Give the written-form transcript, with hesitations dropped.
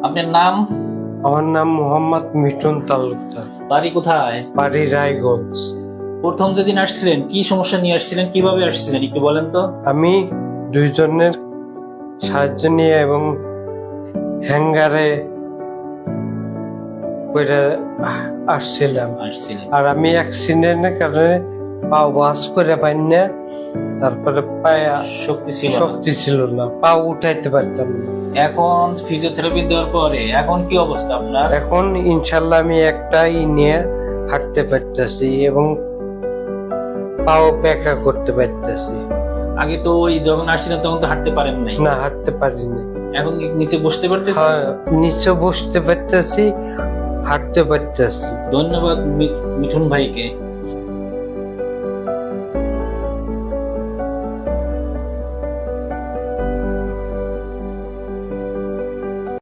আপনার নাম? আমার নাম মোহাম্মদ মিঠুন তালুকদার, বাড়ি কোথায়? বাড়ি রায়গঞ্জ। প্রথম যেদিন আসছিলেন কি সমস্যা নিয়ে আসছিলেন, কিভাবে আসছিলেন একটু বলেন তো। আমি দুইজনের সাহায্য নিয়ে এবং হ্যাঙ্গারে করে আসছিলাম। আসছিলেন আর আমি অ্যাক্সিডেন্টের কারণে পা ওয়াশ করে পাই না, তারপরে পায়ে শক্তি ছিল না। শক্তি ছিল না, পা উঠাইতে পারতাম না। এখন ফিজিওথেরাপি দেওয়ার পরে এখন কি অবস্থা আপনার? এখন ইনশাল্লাহ আমি একটাই নিয়ে হাঁটতে পারতেছি এবং পাও পেকা করতে পারতেছি। আগে তো ওই যখন আসছিলেন তখন তো হাঁটতে পারেন নাই, না, হাঁটতে পারিনি। এখন কি নিচে বসতে পারতেছেন? হ্যাঁ, নিচে বসতে পারতেছি, হাঁটতে পারতেছি। ধন্যবাদ মিঠুন ভাইকে।